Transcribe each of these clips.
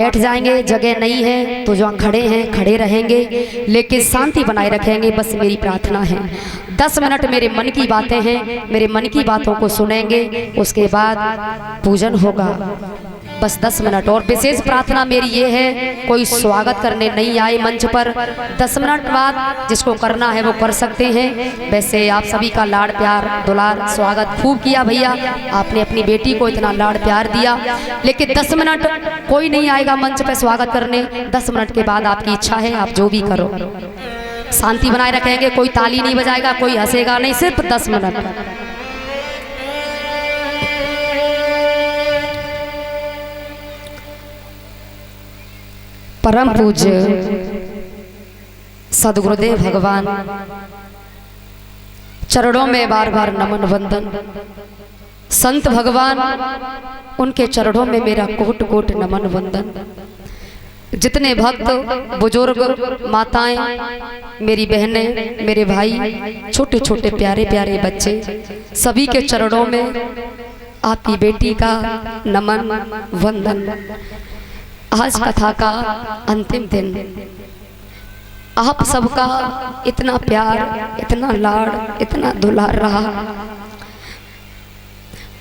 बैठ जाएंगे, जगह नहीं है तो जो खड़े हैं खड़े रहेंगे, लेकिन शांति बनाए रखेंगे। बस मेरी प्रार्थना है 10 मिनट मेरे मन की बातें हैं, मेरे मन की बातों को सुनेंगे, उसके बाद पूजन होगा। बस 10 मिनट। और विशेष प्रार्थना मेरी ये है, कोई स्वागत करने नहीं आए मंच पर, 10 मिनट बाद जिसको करना है वो कर सकते हैं। वैसे आप सभी का लाड़ प्यार दुलार स्वागत खूब किया भैया, आपने अपनी बेटी को इतना लाड़ प्यार दिया, लेकिन 10 मिनट कोई नहीं आएगा मंच पे स्वागत करने। 10 मिनट के बाद आपकी इच्छा है आप जो भी करो, शांति बनाए रखेंगे, कोई ताली नहीं बजाएगा, कोई हंसेगा नहीं, सिर्फ 10 मिनट। परम पूज्य सदगुरुदेव भगवान चरणों में बार बार नमन वंदन। संत भगवान उनके चरणों में मेरा कोट कोट नमन वंदन। जितने भक्त बुजुर्ग माताएं, मेरी बहनें, मेरे भाई, छोटे छोटे प्यारे प्यारे बच्चे, सभी के चरणों में आपकी बेटी का नमन वंदन। आज कथा का अंतिम दिन, आप सबका इतना प्यार, इतना लाड़, इतना दुलार रहा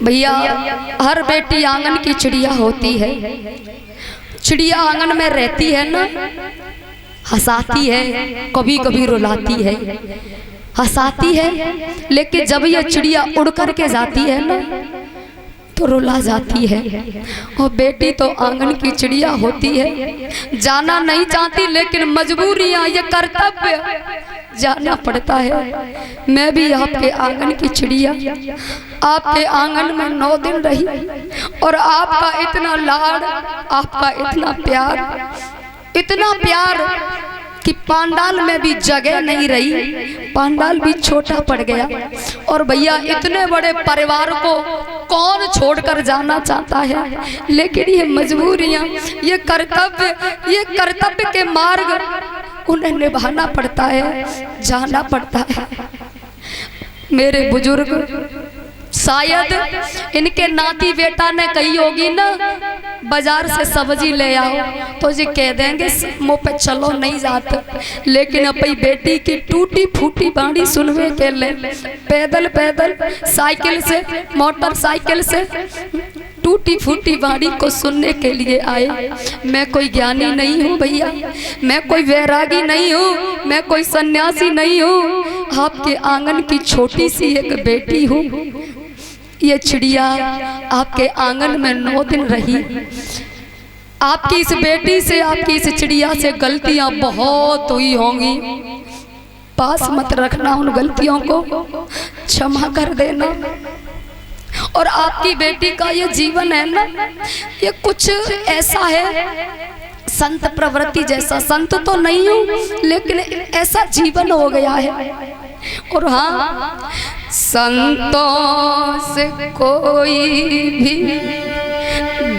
भैया। हर बेटी आंगन की चिड़िया होती है, चिड़िया आंगन में रहती है ना, हंसाती है, कभी कभी रुलाती है, हंसाती है, लेकिन जब ये चिड़िया उड़ करके जाती है ना तो रुला जाती है। और बेटी तो आंगन की चिड़िया होती है, जाना नहीं चाहती, लेकिन मजबूरियां, ये कर्तव्य जाना पड़ता है। मैं भी आपके आंगन की चिड़िया, आपके आंगन में 9 दिन रही, और आपका इतना लाड़, आपका इतना प्यार कि पांडाल में भी जगह नहीं रही, पांडाल भी छोटा पड़ गया। और भैया इतने बड़े परिवार को कौन छोड़कर जाना चाहता है, लेकिन ये मजबूरियां, ये कर्तव्य के मार्ग उन्हें निभाना पड़ता है, जाना पड़ता है। मेरे बुजुर्ग, शायद इनके नाती बेटा ने कही होगी ना, बाजार से सब्जी ले आओ, तो जी कह देंगे मुँह पे चलो नहीं जाते, लेकिन अपनी बेटी की टूटी फूटी बाणी सुनवे के लिए पैदल पैदल, साइकिल से, मोटरसाइकिल से टूटी फूटी बाणी को सुनने के लिए आए। मैं कोई ज्ञानी नहीं हूँ भैया, मैं कोई वैरागी नहीं हूँ, मैं कोई सन्यासी नहीं हूँ, आपके आंगन की छोटी सी एक बेटी हूँ। ये चिड़िया आपके आंगन में 9 दिन रही। आपकी इस बेटी से, आपकी इस चिड़िया से गलतियां बहुत हुई होंगी, पास मत रखना उन गलतियों को, क्षमा कर देना। और आपकी बेटी का ये जीवन है ना, ये कुछ ऐसा है, संत प्रवृत्ति जैसा, संत तो नहीं हूँ लेकिन ऐसा जीवन हो गया है। और हाँ, संतों से कोई भी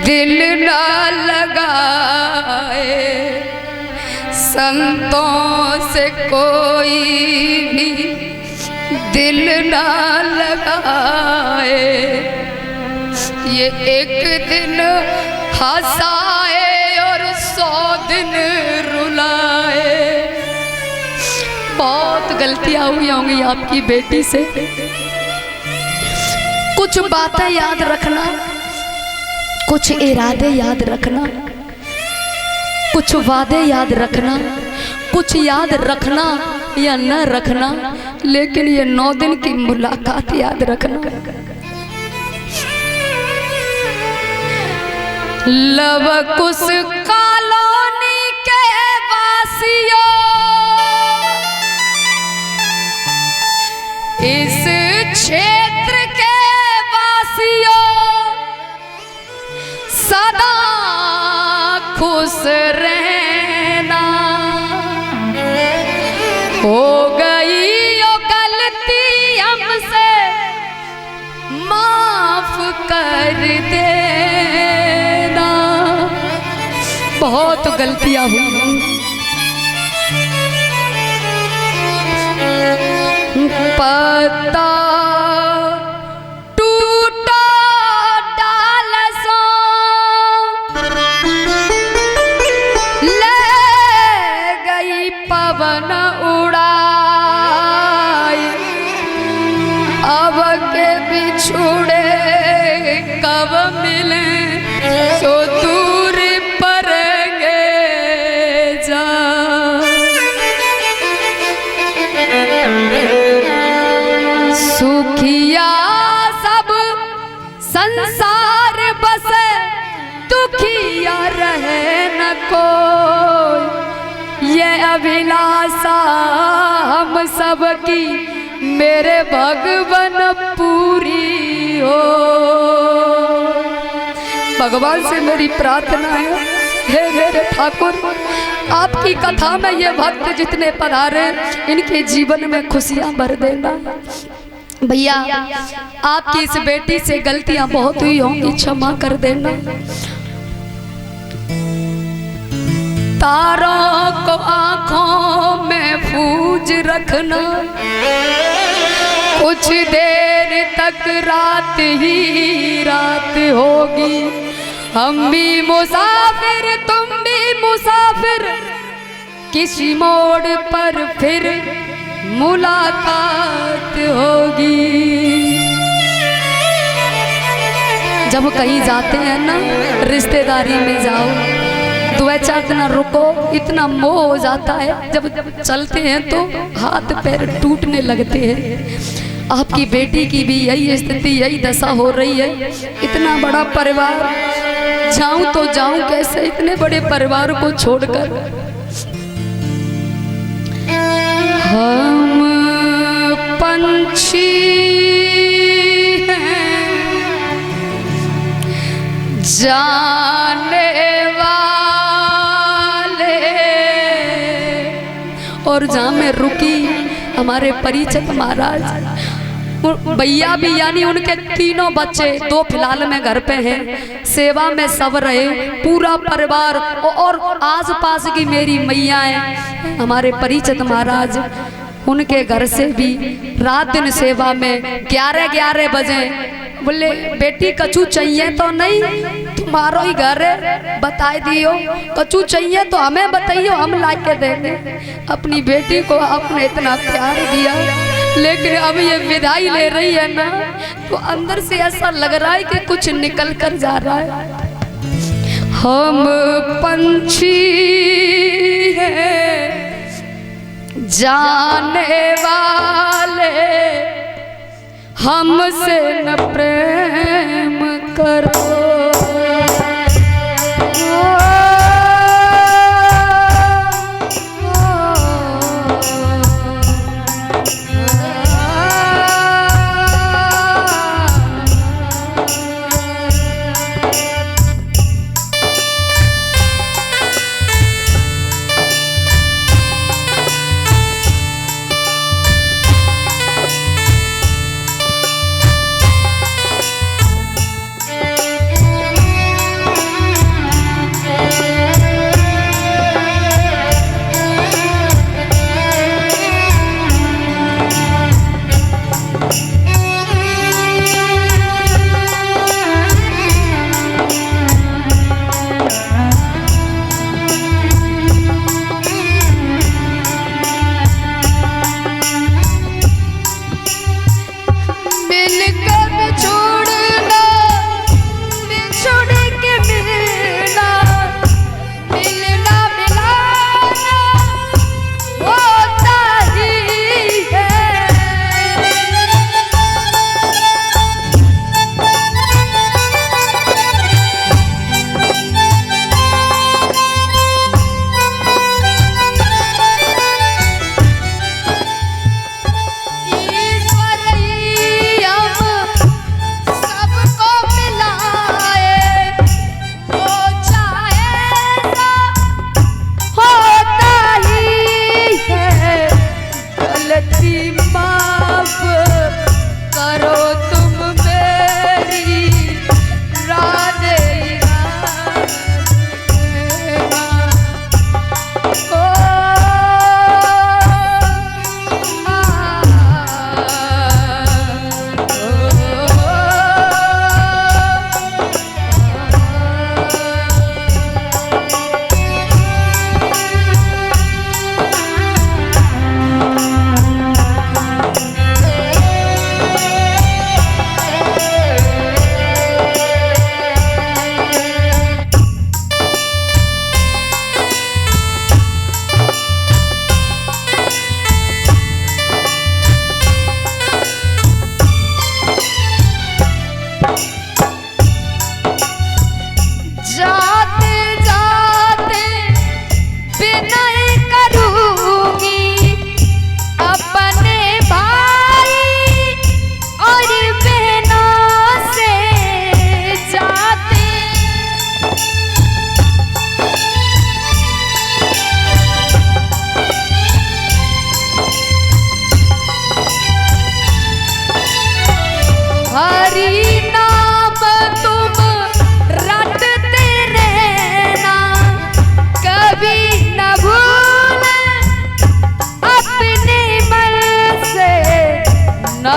दिल ना लगाए, संतों से कोई भी दिल ना लगाए, ये एक दिन हंसाए और 100 दिन रुलाए। बहुत गलतियां हुई होंगी आपकी बेटी से, कुछ बातें याद रखना, कुछ इरादे याद रखना, कुछ वादे याद रखना, कुछ याद रखना या न रखना, लेकिन ये 9 दिन की मुलाकात याद रखना। लवकुश कॉलोनी के वासियों, इस क्षेत्र के वासियों, सदा खुश रहना। हो गई यो गलती हमसे, माफ कर देना। बहुत गलतियां हुई, पता टूटा डाल सो कब मिले सो दूर पड़ेंगे जा। सुखिया सब संसार बसे दुखिया रहे न कोई, ये अभिलाषा हम सबकी मेरे भगवान पूरी हो। भगवान से मेरी प्रार्थना है, हे मेरे ठाकुर आपकी कथा में ये भक्त जितने पधारे इनके जीवन में खुशियां भर देना। भैया आपकी इस बेटी से गलतियां बहुत हुई होंगी, क्षमा कर देना। तारों को आंखों में फूज रखना, कुछ देर तक रात ही रात होगी। हम भी मुसाफिर तुम भी मुसाफिर, किसी मोड़ पर फिर मुलाकात होगी। जब कहीं जाते हैं ना रिश्तेदारी में जाओ, 2-4 दिन रुको, इतना मोह हो जाता है, जब चलते हैं तो हाथ पैर टूटने लगते हैं। आपकी बेटी की भी यही स्थिति, यही दशा हो रही है। इतना बड़ा परिवार, जाऊं तो जाऊं कैसे इतने बड़े परिवार को छोड़कर। हम पंछी हैं जाने वाले, और जहाँ में रुकी हमारे परिचित महाराज भैया भी, यानी उनके 3 बच्चे, 2 फिलहाल में घर पे हैं, सेवा में सब रहे, पूरा परिवार और आसपास की मेरी मैयाएं, हमारे परिचित महाराज उनके घर से भी रात दिन सेवा में 11-11 बजे बोले बेटी कचू चाहिए तो नहीं, तुम्हारो ही घर है, बता दियो कचू चाहिए तो हमें बताइयो, हम ला के देंगे। अपनी बेटी को आपने इतना प्यार दिया, लेकिन अब ये विदाई ले रही है ना, तो अंदर से ऐसा लग रहा है कि कुछ निकल कर जा रहा है। हम पंछी हैं जाने वाले, हमसे न प्रेम करो।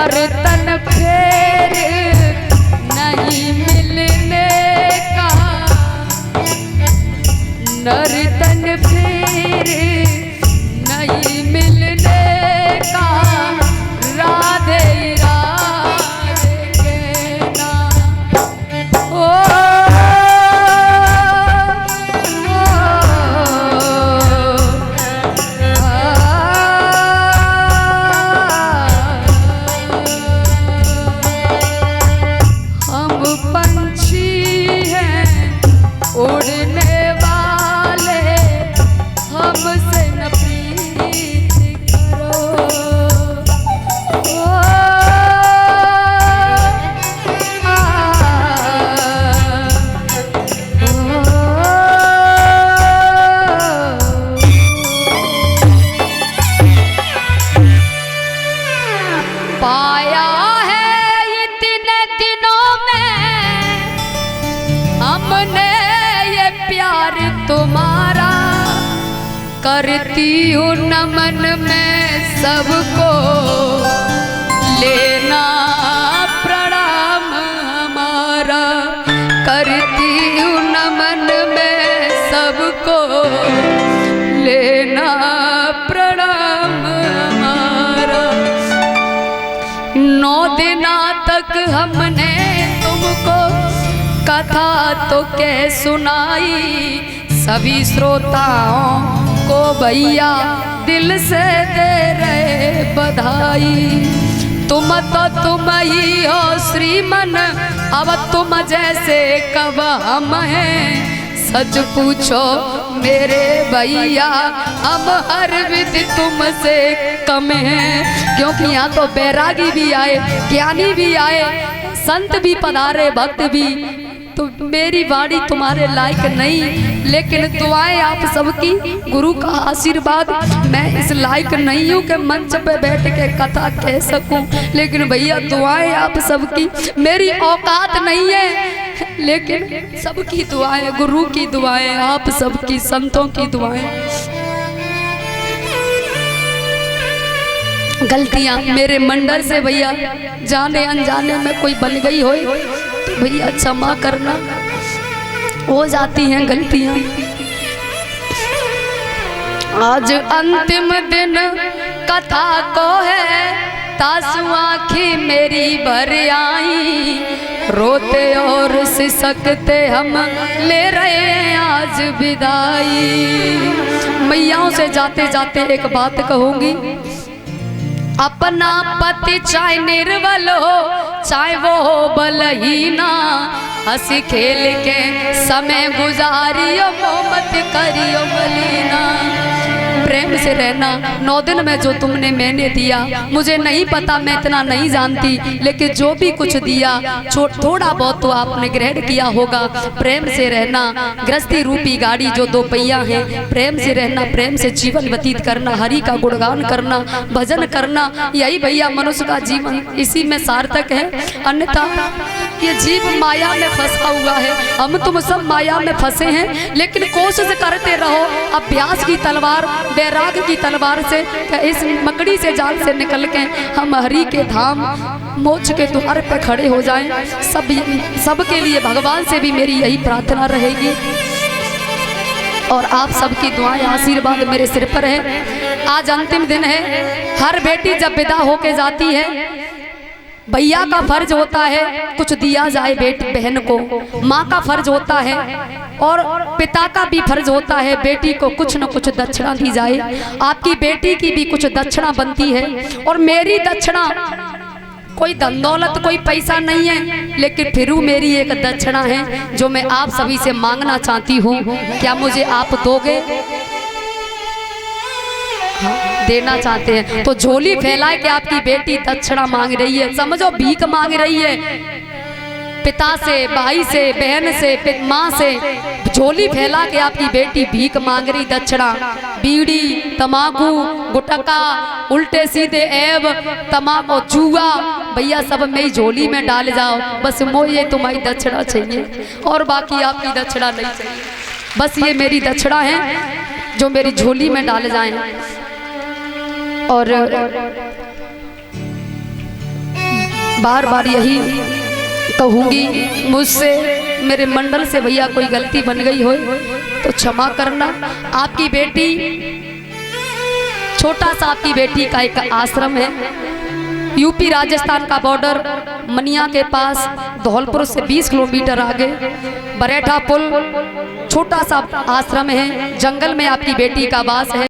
नर्तन फिर नहीं मिलने का, नर्तन फिर नहीं मिलने का, राधे राधे कहना। ओ उड़ने वाले हमसे न प्रीत करो। पाया है इतने दिनों में हमने प्यार तुम्हारा, करती हूँ नमन में सबको, लेना प्रणाम हमारा। करती हूँ नमन में सबको, लेना प्रणाम हमारा। 9 दिना तक हमने तुमको कथा तो कह सुनाई, सभी श्रोताओं को भैया दिल से दे रहे बधाई। तुम तो तुम ही हो श्रीमन, अब तुम जैसे कब हम हैं। सच पूछो मेरे भैया, हम हर विधि तुमसे कम हैं। क्योंकि यहाँ तो बैरागी भी आए, ज्ञानी भी आए, संत भी पधारे, भक्त भी। तो मेरी वाणी तुम्हारे लायक नहीं, लेकिन दुआएं आप सबकी, गुरु का आशीर्वाद। मैं इस लायक नहीं हूँ कि मंच पे बैठ के कथा कह सकूं, लेकिन भैया दुआएं आप सबकी। मेरी औकात नहीं है, लेकिन सबकी दुआएं, गुरु की दुआएं, आप सबकी, संतों की दुआएं। गलतियां मेरे मंडल से भैया जाने अनजाने में कोई बन गई हो तो भैया क्षमा करना, हो जाती हैं गलतियां। आज अंतिम दिन कथा को है, तासु आँखी मेरी भर आई, रोते और सिसकते हम ले रहे हैं आज विदाई। मैयाओं से जाते जाते एक बात कहूंगी, अपना पति चाहे निर्बल हो, चाहे वो हो बलहीना, हंसी खेल के समय गुजारियो, मोहब्बत करियो मलीना। प्रेम से रहना। 9 दिन में जो तुमने मैंने दिया, मुझे नहीं पता, मैं इतना नहीं जानती, लेकिन जो भी कुछ दिया थोड़ा बहुत तो आपने ग्रहण किया होगा। प्रेम से रहना। गृहस्थी रूपी गाड़ी जो 2 पहिया है, प्रेम से रहना, प्रेम से जीवन व्यतीत करना, हरि का गुणगान करना, भजन करना, यही भैया मनुष्य का जीवन इसी में सार्थक है। अन्यथा ये जीव माया में फंसा हुआ है, हम तुम सब माया में फंसे हैं। लेकिन कोशिश करते रहो, अभ्यास की तलवार, बैराग की तलवार से, इस मकड़ी से, जाल से निकल के हम हरि के धाम मोक्ष के द्वार पर खड़े हो जाएं। सबके लिए भगवान से भी मेरी यही प्रार्थना रहेगी, और आप सबकी दुआएं, आशीर्वाद मेरे सिर पर है। आज अंतिम दिन है। हर बेटी जब विदा होके जाती है, भैया का फर्ज होता है कुछ दिया जाए बेटी बहन को, माँ का फर्ज होता है और पिता का भी फर्ज होता है बेटी को कुछ न कुछ दक्षिणा दी जाए। आपकी बेटी की भी कुछ दक्षिणा बनती है, और मेरी दक्षिणा कोई धन दौलत, कोई पैसा नहीं है, लेकिन फिर मेरी एक दक्षिणा है जो मैं आप सभी से मांगना चाहती हूँ। क्या मुझे आप दोगे? देना चाहते हैं तो झोली फैलाए कि आपकी बेटी दक्षिणा मांग रही है, समझो भीख मांग रही है, पिता से, भाई से, बहन से, माँ से झोली फैला के आपकी बेटी भीख मांग रही दक्षिणा। बीड़ी, तमाकू, गुटखा, उल्टे सीधे ऐब, तमाकू, जुआ, भैया सब मेरी झोली में डाल जाओ, बस मुझे तुम्हारी दक्षिणा चाहिए और बाकी आपकी दक्षिणा नहीं चाहिए। बस ये मेरी दक्षिणा है जो मेरी झोली में डाल जाएं। और बार बार यही कहूँगी, मुझसे मेरे मंडल से भैया कोई गलती बन गई हो तो क्षमा करना। आपकी बेटी, छोटा सा आपकी बेटी का एक आश्रम है, यूपी राजस्थान का बॉर्डर, मनिया के पास, धौलपुर से 20 किलोमीटर आगे बरेठा पुल, छोटा सा आश्रम है, जंगल में आपकी बेटी का वास है।